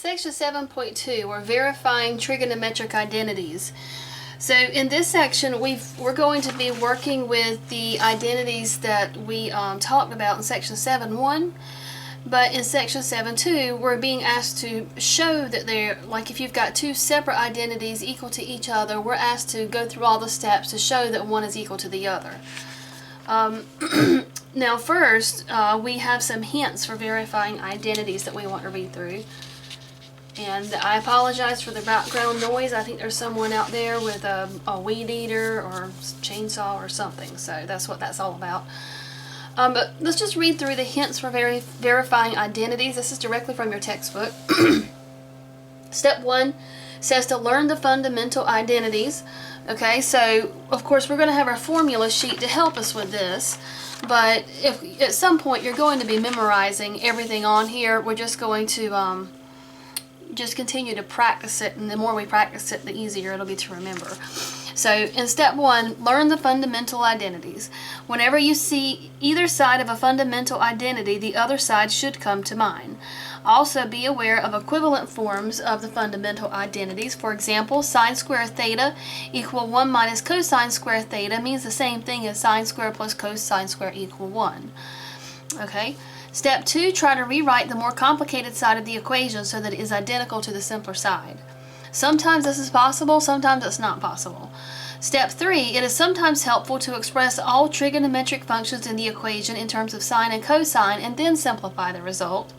Section 7.2, or verifying trigonometric identities. So in this section, we're going to be working with the identities that we talked about in Section 7.1, but in Section 7.2, we're being asked to show that they're, like if you've got two separate identities equal to each other, we're asked to go through all the steps to show that one is equal to the other. Now first, we have some hints for verifying identities that we want to read through. And I apologize for the background noise. I think there's someone out there with a weed eater or chainsaw or something. So that's what that's all about. But let's just read through the hints for verifying identities. This is directly from your textbook. Step 1 says to learn the fundamental identities. Okay, so of course we're going to have our formula sheet to help us with this. But if at some point you're going to be memorizing everything on here, we're just going to just continue to practice it, and the more we practice it, the easier it'll be to remember. So in step 1, learn the fundamental identities. Whenever you see either side of a fundamental identity, the other side should come to mind. Also be aware of equivalent forms of the fundamental identities. For example, sine square theta equal 1 minus cosine square theta means the same thing as sine square plus cosine square equal 1. Okay. Step 2, try to rewrite the more complicated side of the equation so that it is identical to the simpler side. Sometimes this is possible, sometimes it's not possible. Step 3, it is sometimes helpful to express all trigonometric functions in the equation in terms of sine and cosine and then simplify the result.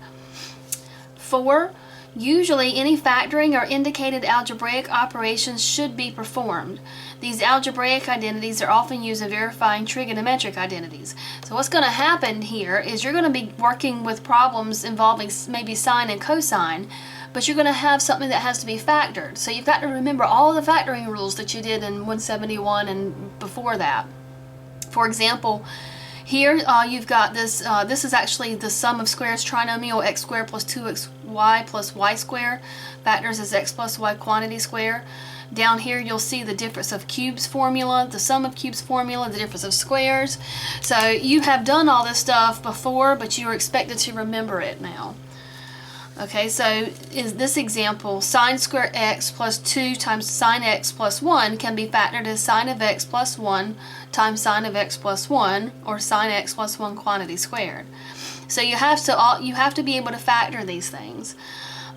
4, usually any factoring or indicated algebraic operations should be performed. These algebraic identities are often used in verifying trigonometric identities. So what's going to happen here is you're going to be working with problems involving maybe sine and cosine, but you're going to have something that has to be factored. So you've got to remember all the factoring rules that you did in 171 and before that. For example, here you've got this, this is actually the sum of squares trinomial x squared plus 2xy plus y squared. Factors is x plus y quantity square. Down here you'll see the difference of cubes formula, the sum of cubes formula, the difference of squares. So you have done all this stuff before, but you are expected to remember it now. Okay, so in this example, sine square x plus 2 times sine x plus 1 can be factored as sine of x plus 1 times sine of x plus 1, or sine x plus 1 quantity squared. So you have to be able to factor these things.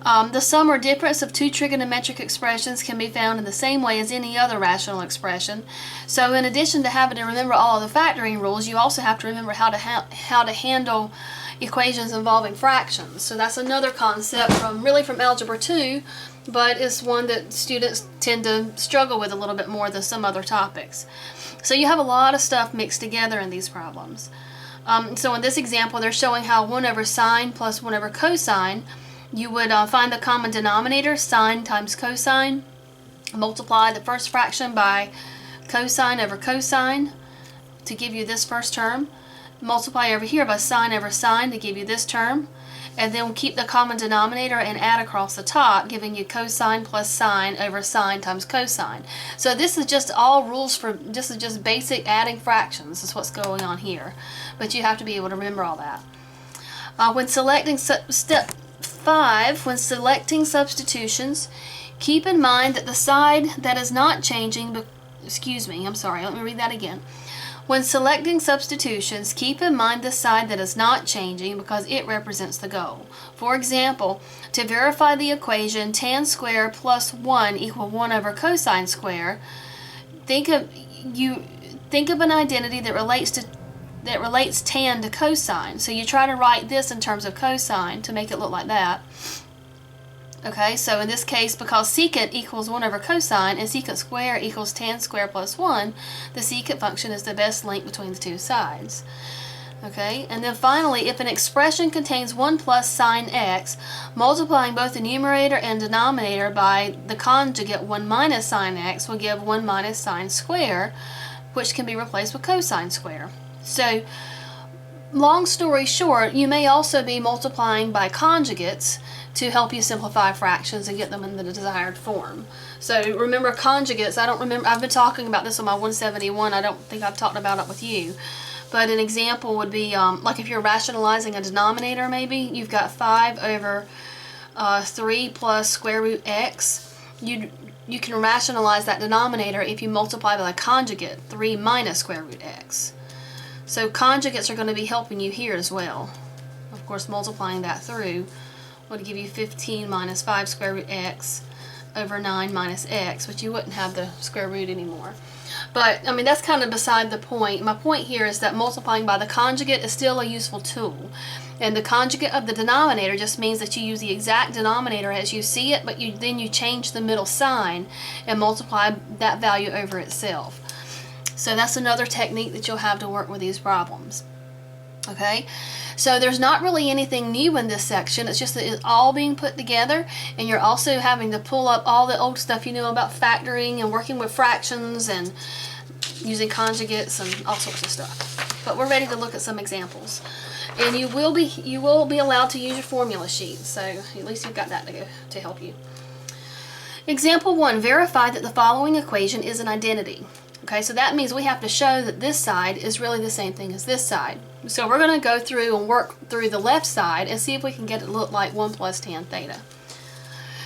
The sum or difference of two trigonometric expressions can be found in the same way as any other rational expression. So in addition to having to remember all of the factoring rules, you also have to remember how to handle equations involving fractions. So that's another concept from Algebra 2, but it's one that students tend to struggle with a little bit more than some other topics. So you have a lot of stuff mixed together in these problems. So in this example, they're showing how 1 over sine plus 1 over cosine, you would find the common denominator, sine times cosine, multiply the first fraction by cosine over cosine to give you this first term, multiply over here by sine over sine to give you this term, and then keep the common denominator and add across the top, giving you cosine plus sine over sine times cosine. So this is just all rules for, this is just basic adding fractions. This is what's going on here. But you have to be able to remember all that. When selecting step 5, when selecting substitutions, keep in mind that the side that is not changing, let me read that again. When selecting substitutions, keep in mind the side that is not changing because it represents the goal. For example, to verify the equation tan squared plus 1 equal 1 over cosine square, think of an identity that relates tan to cosine. So you try to write this in terms of cosine to make it look like that. Okay, so in this case, because secant equals 1 over cosine and secant square equals tan squared plus 1, the secant function is the best link between the two sides. Okay, and then finally, if an expression contains 1 plus sine x, multiplying both the numerator and denominator by the conjugate 1 minus sine x will give 1 minus sine square, which can be replaced with cosine square. So, long story short, you may also be multiplying by conjugates to help you simplify fractions and get them in the desired form. So remember conjugates, I've been talking about this on my 171, I don't think I've talked about it with you. But an example would be, like if you're rationalizing a denominator maybe, you've got 5 over 3 plus square root x, you can rationalize that denominator if you multiply by the conjugate, 3 minus square root x. So conjugates are going to be helping you here as well. Of course, multiplying that through would give you 15 minus 5 square root x over 9 minus x, which you wouldn't have the square root anymore. But, I mean, that's kind of beside the point. My point here is that multiplying by the conjugate is still a useful tool. And the conjugate of the denominator just means that you use the exact denominator as you see it, but then you change the middle sign and multiply that value over itself. So that's another technique that you'll have to work with these problems. Okay, so there's not really anything new in this section. It's just that it's all being put together, and you're also having to pull up all the old stuff you know about factoring and working with fractions and using conjugates and all sorts of stuff. But we're ready to look at some examples, and you will be allowed to use your formula sheet. So at least you've got that to help you. Example 1: verify that the following equation is an identity. Okay, so that means we have to show that this side is really the same thing as this side. So we're going to go through and work through the left side and see if we can get it to look like 1 plus tan theta.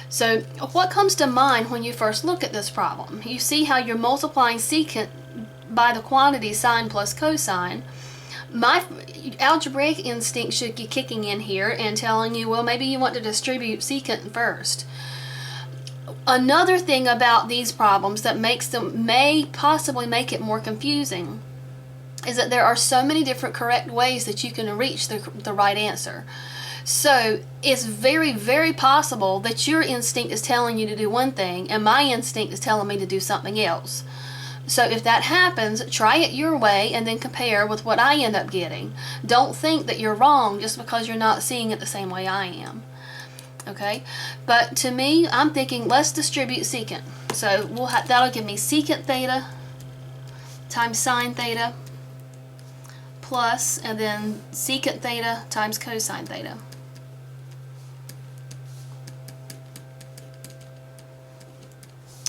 So what comes to mind when you first look at this problem? You see how you're multiplying secant by the quantity sine plus cosine. My algebraic instinct should be kicking in here and telling you, well, maybe you want to distribute secant first. Another thing about these problems that may possibly make it more confusing is that there are so many different correct ways that you can reach the right answer. So it's very, very possible that your instinct is telling you to do one thing and my instinct is telling me to do something else. So if that happens, try it your way and then compare with what I end up getting. Don't think that you're wrong just because you're not seeing it the same way I am. Okay, but to me, I'm thinking let's distribute secant. So that'll give me secant theta times sine theta plus, and then secant theta times cosine theta.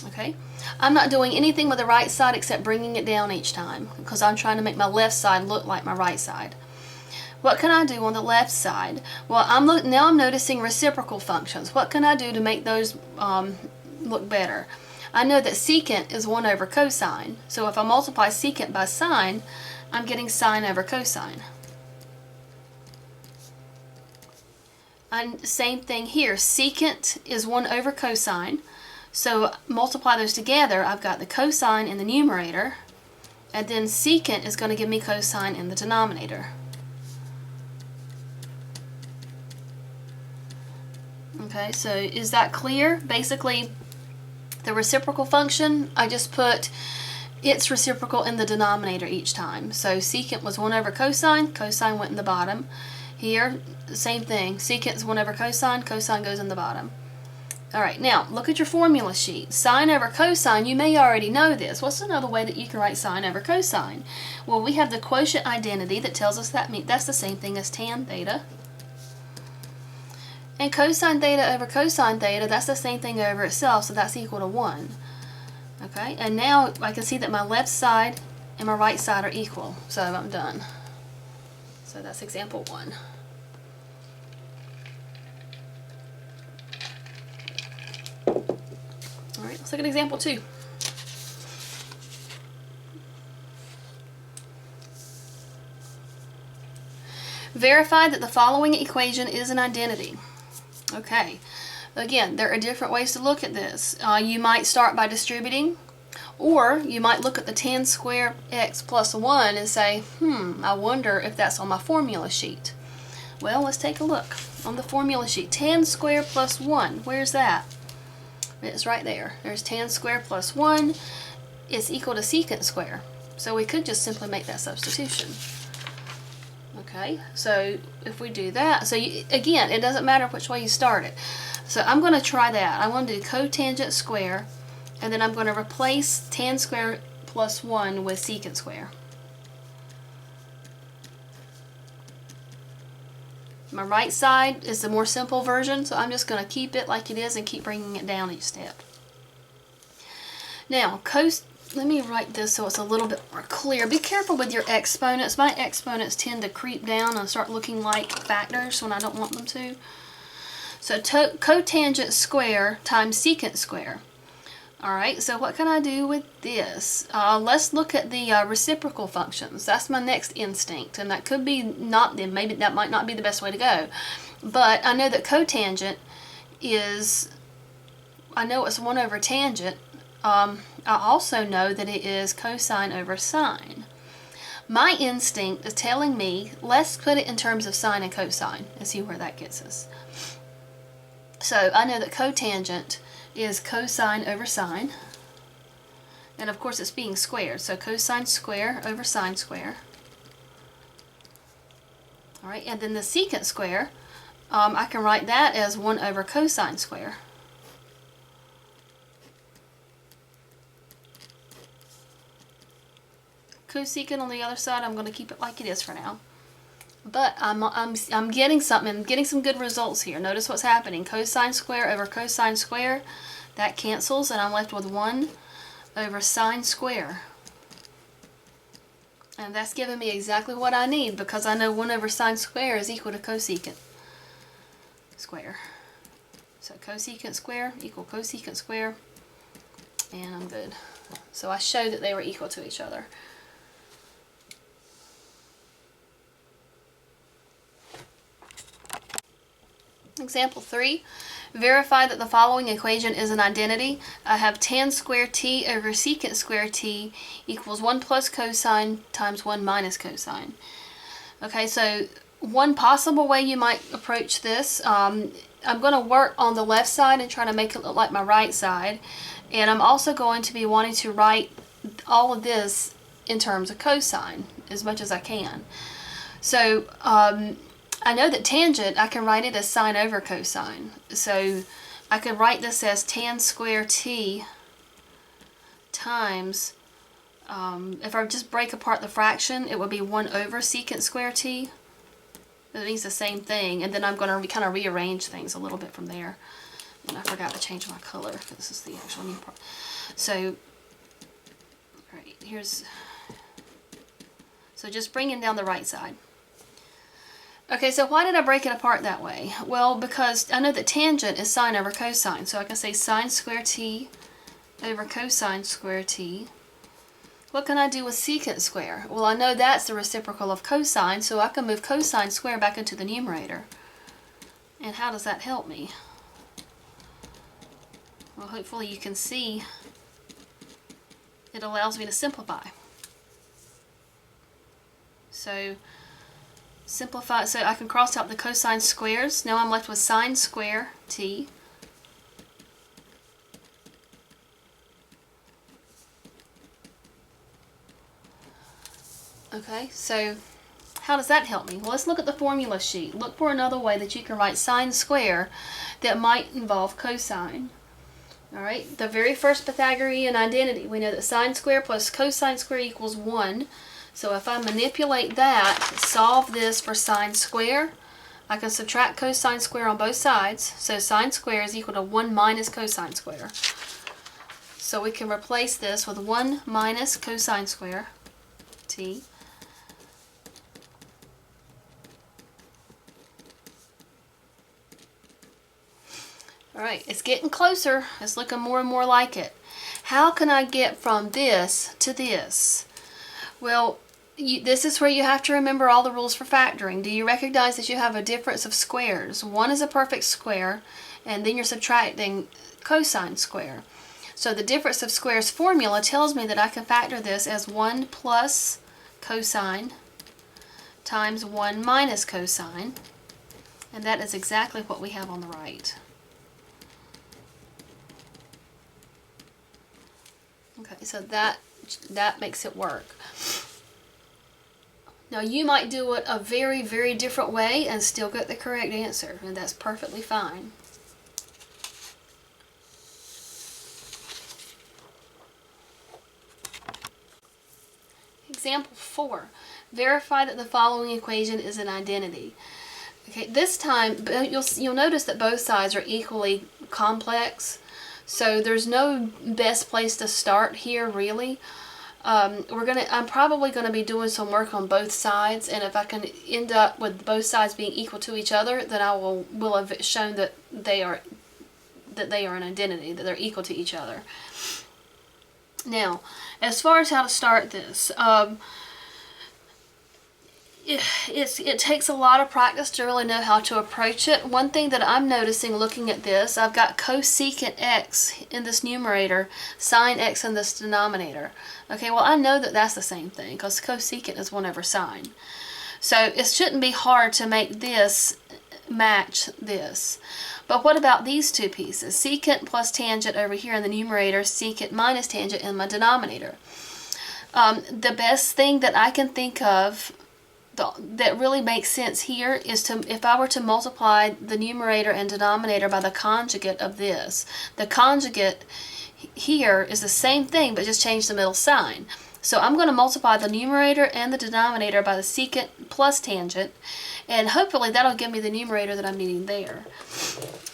Okay, I'm not doing anything with the right side except bringing it down each time because I'm trying to make my left side look like my right side. What can I do on the left side? Well, now I'm noticing reciprocal functions. What can I do to make those look better? I know that secant is 1 over cosine. So if I multiply secant by sine, I'm getting sine over cosine. And same thing here. Secant is 1 over cosine. So multiply those together, I've got the cosine in the numerator, and then secant is going to give me cosine in the denominator. Okay, so is that clear? Basically, the reciprocal function, I just put its reciprocal in the denominator each time. So secant was 1 over cosine, cosine went in the bottom. Here, same thing, secant is 1 over cosine, cosine goes in the bottom. Alright, now look at your formula sheet. Sine over cosine, you may already know this. What's another way that you can write sine over cosine? Well, we have the quotient identity that tells us that's the same thing as tan theta. And cosine theta over cosine theta, that's the same thing over itself, so that's equal to 1. Okay, and now I can see that my left side and my right side are equal, so I'm done. So that's example 1. Alright, let's look at example 2. Verify that the following equation is an identity. Okay, again, there are different ways to look at this. You might start by distributing, or you might look at the tan squared x plus 1 and say, I wonder if that's on my formula sheet. Well, let's take a look on the formula sheet. Tan squared plus 1, where's that? It's right there. There's tan squared plus 1 is equal to secant squared. So we could just simply make that substitution. Okay, so if we do that, so again, it doesn't matter which way you start it. So I'm going to try that. I'm going to do cotangent square, and then I'm going to replace tan squared plus 1 with secant square. My right side is the more simple version, so I'm just going to keep it like it is and keep bringing it down each step. Now, let me write this so it's a little bit more clear. Be careful with your exponents. My exponents tend to creep down and start looking like factors when I don't want them to. So cotangent square times secant square. Alright, so what can I do with this? Let's look at the reciprocal functions. That's my next instinct, and that could be not, maybe that might not be the best way to go. But I know that cotangent is, I know it's 1 over tangent. I also know that it is cosine over sine. My instinct is telling me, let's put it in terms of sine and cosine and see where that gets us. So I know that cotangent is cosine over sine, and of course it's being squared, so cosine square over sine square. Alright, and then the secant square, I can write that as 1 over cosine square. Cosecant on the other side, I'm going to keep it like it is for now. But I'm getting something, getting some good results here. Notice what's happening. Cosine square over cosine square, that cancels, and I'm left with 1 over sine square. And that's giving me exactly what I need, because I know 1 over sine square is equal to cosecant square. So cosecant square equal cosecant square, and I'm good. So I showed that they were equal to each other. Example 3, verify that the following equation is an identity. I have tan squared t over secant squared t equals 1 plus cosine times 1 minus cosine. Okay, so one possible way you might approach this, I'm going to work on the left side and try to make it look like my right side. And I'm also going to be wanting to write all of this in terms of cosine as much as I can. So, I know that tangent, I can write it as sine over cosine. So I could write this as tan squared t times, if I just break apart the fraction, it would be 1 over secant squared t. That means the same thing. And then I'm going to kind of rearrange things a little bit from there. And I forgot to change my color, because this is the actual new part. So, alright, here's, so just bringing down the right side. Okay, so why did I break it apart that way? Well, because I know that tangent is sine over cosine, so I can say sine squared t over cosine squared t. What can I do with secant square? Well, I know that's the reciprocal of cosine, so I can move cosine square back into the numerator. And how does that help me? Well, hopefully you can see it allows me to simplify. So simplify, so I can cross out the cosine squares. Now I'm left with sine square t okay, so how does that help me? Well, let's look at the formula sheet. Look for another way that you can write sine square that might involve cosine. Alright, the very first Pythagorean identity, we know that sine square plus cosine square equals 1. So if I manipulate that, solve this for sine square, I can subtract cosine square on both sides. So sine square is equal to 1 minus cosine square. So we can replace this with 1 minus cosine square t. Alright, it's getting closer. It's looking more and more like it. How can I get from this to this? Well, this is where you have to remember all the rules for factoring. Do you recognize that you have a difference of squares? One is a perfect square, and then you're subtracting cosine square. So the difference of squares formula tells me that I can factor this as 1 plus cosine times 1 minus cosine, and that is exactly what we have on the right. Okay, so that makes it work. Now you might do it a very, very different way and still get the correct answer, and that's perfectly fine. Example 4. Verify that the following equation is an identity. Okay, this time you'll notice that both sides are equally complex, so there's no best place to start here really. I'm probably gonna be doing some work on both sides, and if I can end up with both sides being equal to each other, then I will have shown that they are an identity, that they're equal to each other. Now, as far as how to start this, it takes a lot of practice to really know how to approach it. One thing that I'm noticing looking at this, I've got cosecant x in this numerator, sine x in this denominator. Okay, well I know that that's the same thing because cosecant is 1 over sine. So it shouldn't be hard to make this match this. But what about these two pieces? Secant plus tangent over here in the numerator, secant minus tangent in my denominator. The best thing that I can think of that really makes sense here is if I were to multiply the numerator and denominator by the conjugate of this. The conjugate here is the same thing, but just change the middle sign. So I'm going to multiply the numerator and the denominator by the secant plus tangent, and hopefully that'll give me the numerator that I'm needing there.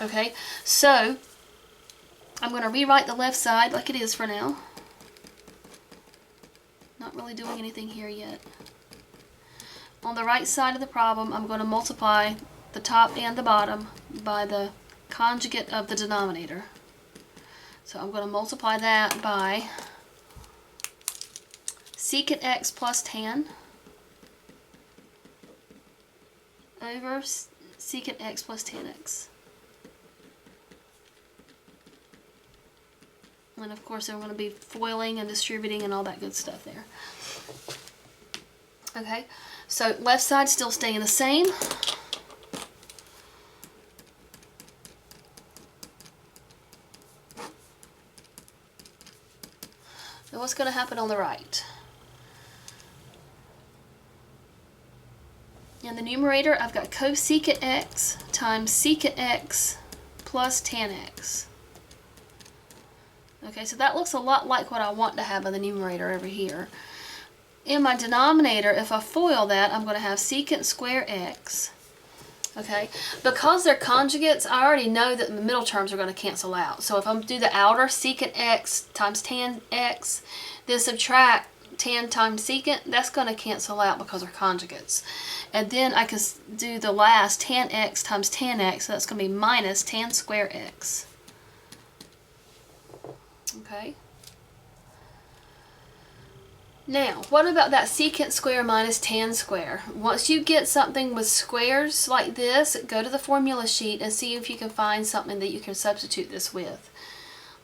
Okay, so I'm going to rewrite the left side like it is for now. Not really doing anything here yet. On the right side of the problem, I'm going to multiply the top and the bottom by the conjugate of the denominator. So I'm going to multiply that by secant x plus tan over secant x plus tan x. And of course I'm going to be foiling and distributing and all that good stuff there. Okay, so left side still staying the same. Now what's going to happen on the right? In the numerator, I've got cosecant x times secant x plus tan x. Okay, so that looks a lot like what I want to have in the numerator over here. In my denominator, if I FOIL that, I'm going to have secant square x. Okay, because they're conjugates, I already know that the middle terms are going to cancel out. So if I do the outer secant x times tan x, then subtract tan times secant, that's going to cancel out because they're conjugates. And then I can do the last tan x times tan x, so that's going to be minus tan square x. Okay. Now, what about that secant square minus tan square? Once you get something with squares like this, go to the formula sheet and see if you can find something that you can substitute this with.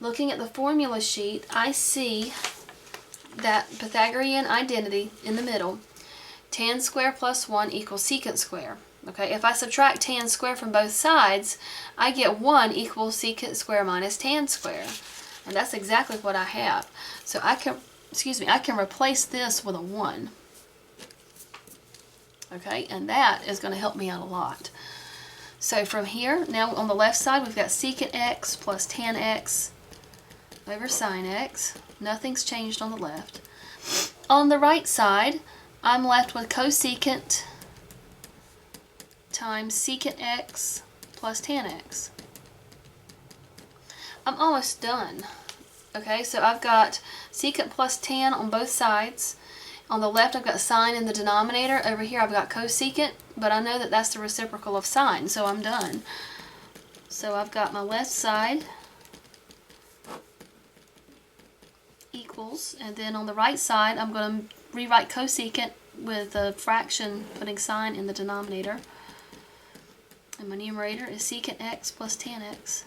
Looking at the formula sheet, I see that Pythagorean identity in the middle, tan square plus 1 equals secant square. Okay, if I subtract tan square from both sides, I get 1 equals secant square minus tan square. And that's exactly what I have. So I can replace this with a 1. Okay, and that is going to help me out a lot. So from here, now on the left side, we've got secant x plus tan x over sine x. Nothing's changed on the left. On the right side, I'm left with cosecant times secant x plus tan x. I'm almost done. Okay, so I've got secant plus tan on both sides. On the left, I've got sine in the denominator. Over here, I've got cosecant, but I know that that's the reciprocal of sine, so I'm done. So I've got my left side equals, and then on the right side, I'm going to rewrite cosecant with the fraction, putting sine in the denominator. And my numerator is secant x plus tan x.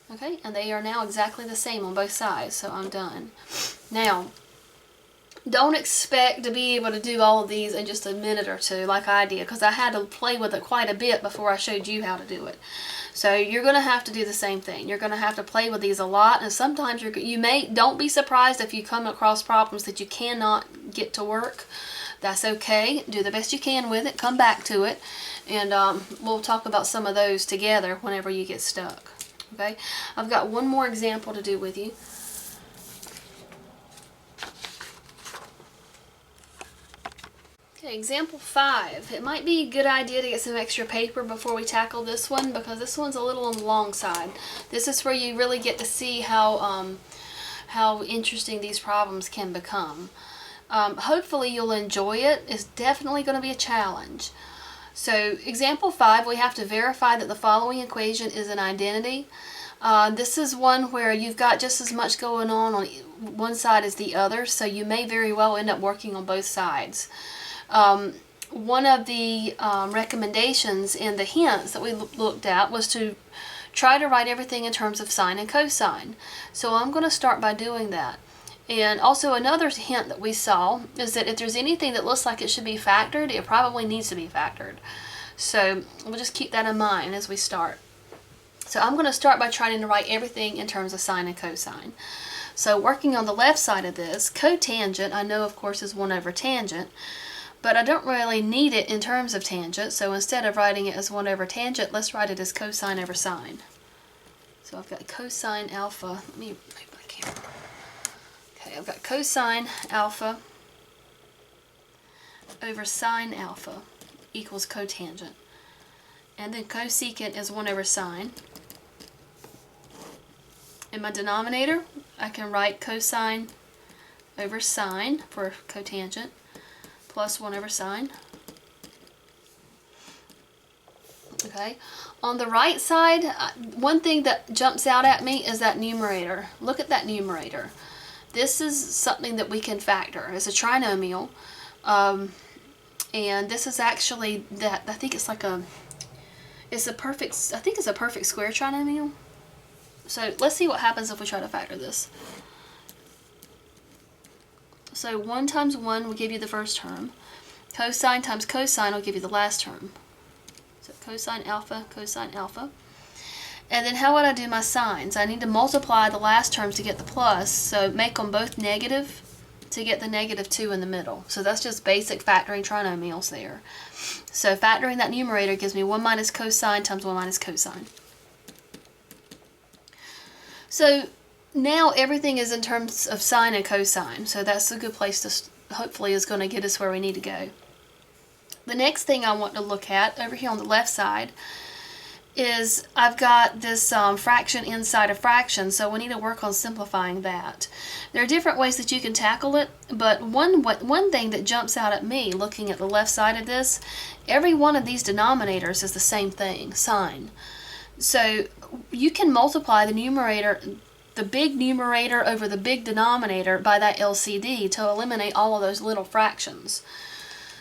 Okay, and they are now exactly the same on both sides, so I'm done. Now, don't expect to be able to do all of these in just a minute or two like I did, because I had to play with it quite a bit before I showed you how to do it. So you're going to have to do the same thing. You're going to have to play with these a lot, and sometimes don't be surprised if you come across problems that you cannot get to work. That's okay. Do the best you can with it. Come back to it, and we'll talk about some of those together whenever you get stuck. Okay, I've got one more example to do with you. Okay, example 5. It might be a good idea to get some extra paper before we tackle this one, because this one's a little on the long side. This is where you really get to see how how interesting these problems can become. Hopefully you'll enjoy it. It's definitely going to be a challenge. So example 5, we have to verify that the following equation is an identity. This is one where you've got just as much going on one side as the other, so you may very well end up working on both sides. One of the recommendations in the hints that we looked at was to try to write everything in terms of sine and cosine. So I'm going to start by doing that. And also another hint that we saw is that if there's anything that looks like it should be factored, it probably needs to be factored. So we'll just keep that in mind as we start. So I'm going to start by trying to write everything in terms of sine and cosine. So working on the left side of this, cotangent, I know of course is 1 over tangent, but I don't really need it in terms of tangent, so instead of writing it as 1 over tangent, let's write it as cosine over sine. So I've got cosine alpha, let me move my camera. Okay, I've got cosine alpha over sine alpha equals cotangent. And then cosecant is 1 over sine. In my denominator, I can write cosine over sine for cotangent plus 1 over sine. Okay, on the right side, one thing that jumps out at me is that numerator. Look at that numerator. This is something that we can factor. It's a trinomial, and this is actually that. I think it's like a. It's a perfect. I think it's a perfect square trinomial. So let's see what happens if we try to factor this. So 1 times 1 will give you the first term. Cosine times cosine will give you the last term. So cosine alpha. And then how would I do my signs? I need to multiply the last terms to get the plus, so make them both negative to get the -2 in the middle. So that's just basic factoring trinomials there. So factoring that numerator gives me 1 minus cosine times 1 minus cosine. So now everything is in terms of sine and cosine, so that's a good place to, hopefully is going to get us where we need to go. The next thing I want to look at over here on the left side is I've got this fraction inside a fraction, so we need to work on simplifying that. There are different ways that you can tackle it, but one thing that jumps out at me looking at the left side of this, every one of these denominators is the same thing, sine. So you can multiply the numerator, the big numerator over the big denominator by that LCD to eliminate all of those little fractions.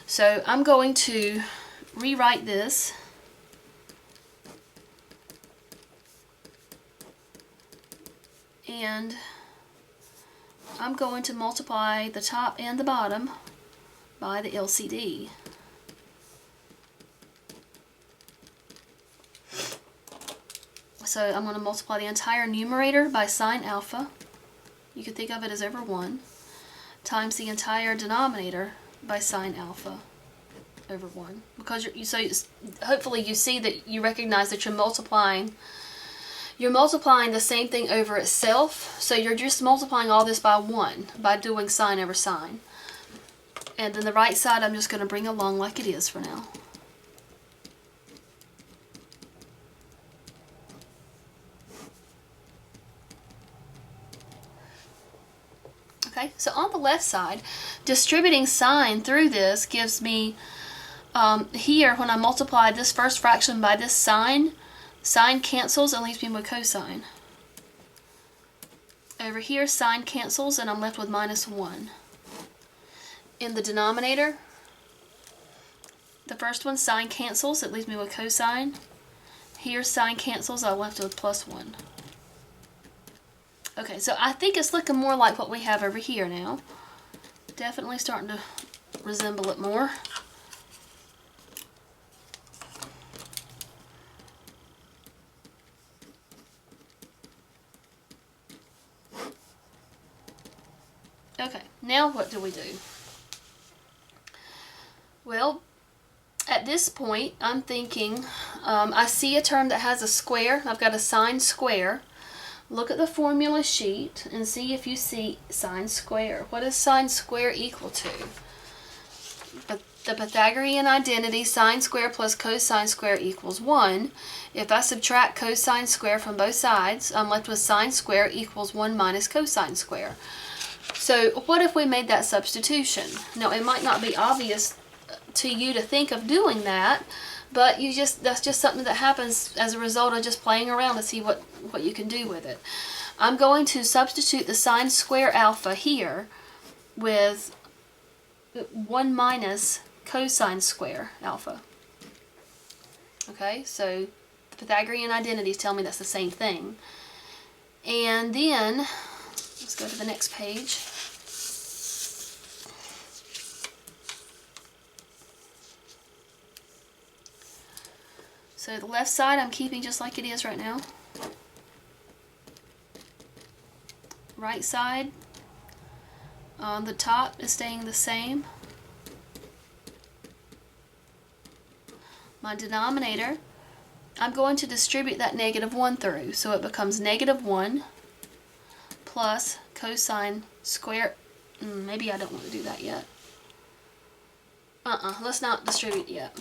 So I'm going to rewrite this. And I'm going to multiply the top and the bottom by the LCD. So I'm going to multiply the entire numerator by sine alpha, you can think of it as over 1, times the entire denominator by sine alpha over 1. Because hopefully you see that you recognize that you're multiplying the same thing over itself, so you're just multiplying all this by 1 by doing sine over sine. And then the right side I'm just going to bring along like it is for now. Okay, so on the left side, distributing sine through this gives me, here when I multiply this first fraction by this sine cancels and leaves me with cosine. Over here, sine cancels and I'm left with -1. In the denominator, the first one, sine cancels, it leaves me with cosine. Here, sine cancels, I'm left with +1. Okay, so I think it's looking more like what we have over here now. Definitely starting to resemble it more. Okay, now what do we do? Well, at this point, I'm thinking, I see a term that has a square. I've got a sine square. Look at the formula sheet and see if you see sine square. What is sine square equal to? But the Pythagorean identity sine square plus cosine square equals 1. If I subtract cosine square from both sides, I'm left with sine square equals 1 minus cosine square. So what if we made that substitution? Now, it might not be obvious to you to think of doing that, but that's just something that happens as a result of just playing around to see what you can do with it. I'm going to substitute the sine square alpha here with 1 minus cosine square alpha. Okay, so the Pythagorean identities tell me that's the same thing. And then, let's go to the next page. So the left side I'm keeping just like it is right now. Right side on the top is staying the same. My denominator, I'm going to distribute that -1 through, so it becomes -1 plus cosine square. Maybe I don't want to do that yet. Let's not distribute yet.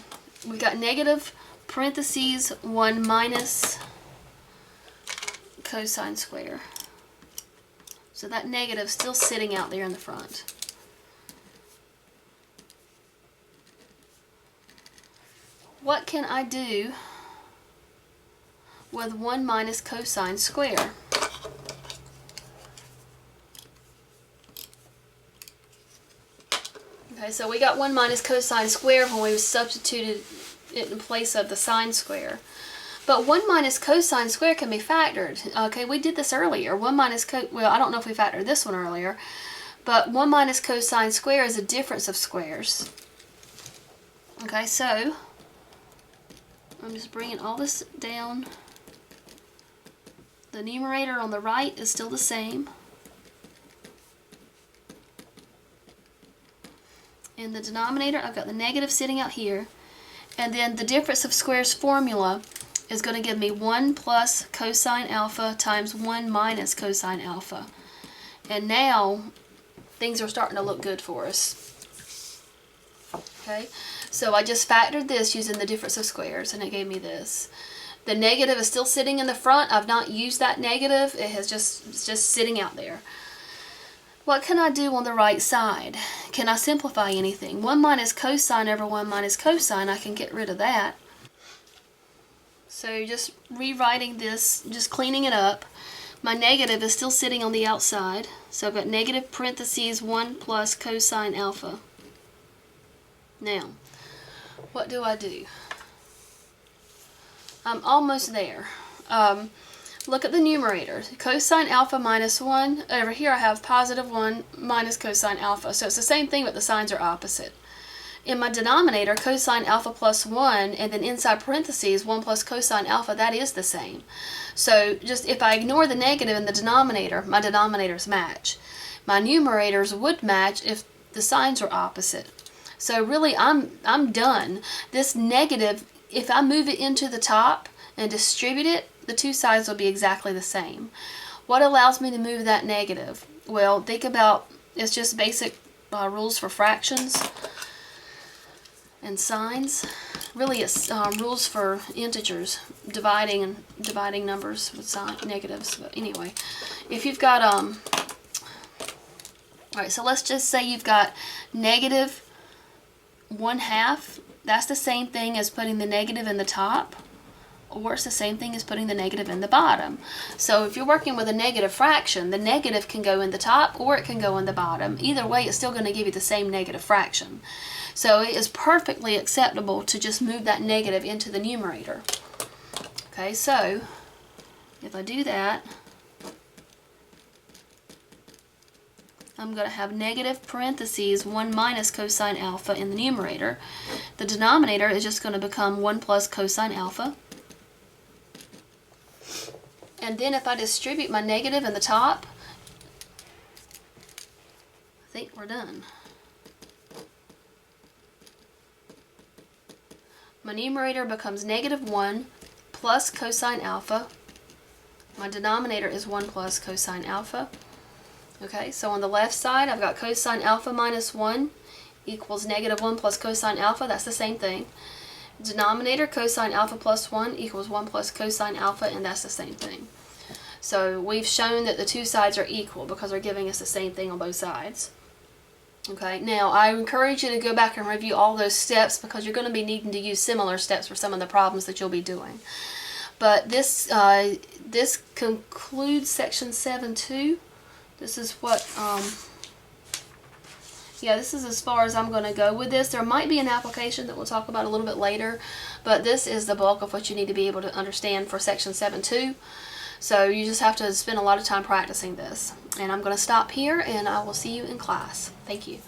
We've got negative parentheses 1 minus cosine square. So that negative is still sitting out there in the front. What can I do with 1 minus cosine square? Okay, so we got 1 minus cosine square when we substituted it in place of the sine square. But 1 minus cosine square can be factored. Okay, we did this earlier. 1 minus well, I don't know if we factored this one earlier, but 1 minus cosine square is a difference of squares. Okay, so I'm just bringing all this down. The numerator on the right is still the same. In the denominator, I've got the negative sitting out here. And then the difference of squares formula is going to give me 1 plus cosine alpha times 1 minus cosine alpha. And now things are starting to look good for us. Okay, so I just factored this using the difference of squares, and it gave me this. The negative is still sitting in the front. I've not used that negative. It's just sitting out there. What can I do on the right side? Can I simplify anything? 1 minus cosine over 1 minus cosine, I can get rid of that. So just rewriting this, just cleaning it up. My negative is still sitting on the outside. So I've got negative parentheses 1 plus cosine alpha. Now, what do I do? I'm almost there. Look at the numerator. Cosine alpha minus 1. Over here I have positive 1 minus cosine alpha. So it's the same thing, but the signs are opposite. In my denominator, cosine alpha plus 1, and then inside parentheses, 1 plus cosine alpha, that is the same. So just if I ignore the negative in the denominator, my denominators match. My numerators would match if the signs were opposite. So really, I'm done. This negative, if I move it into the top and distribute it, the two sides will be exactly the same. What allows me to move that negative? Well, think about, it's just basic rules for fractions and signs. Really, it's rules for integers, dividing numbers with negatives. But anyway, if you've got all right, so let's just say you've got negative 1/2. That's the same thing as putting the negative in the top, or it's the same thing as putting the negative in the bottom. So if you're working with a negative fraction, the negative can go in the top or it can go in the bottom. Either way, it's still going to give you the same negative fraction. So it is perfectly acceptable to just move that negative into the numerator. Okay, so if I do that, I'm going to have negative parentheses 1 minus cosine alpha in the numerator. The denominator is just going to become 1 plus cosine alpha. And then if I distribute my negative in the top, I think we're done. My numerator becomes negative 1 plus cosine alpha. My denominator is 1 plus cosine alpha. Okay, so on the left side, I've got cosine alpha minus 1 equals -1 plus cosine alpha. That's the same thing. Denominator, cosine alpha plus 1 equals 1 plus cosine alpha, and that's the same thing. So we've shown that the two sides are equal because they're giving us the same thing on both sides. Okay, now I encourage you to go back and review all those steps because you're going to be needing to use similar steps for some of the problems that you'll be doing. But this concludes section 7.2. This is what, yeah, this is as far as I'm going to go with this. There might be an application that we'll talk about a little bit later, but this is the bulk of what you need to be able to understand for section 7.2. So you just have to spend a lot of time practicing this. And I'm going to stop here, and I will see you in class. Thank you.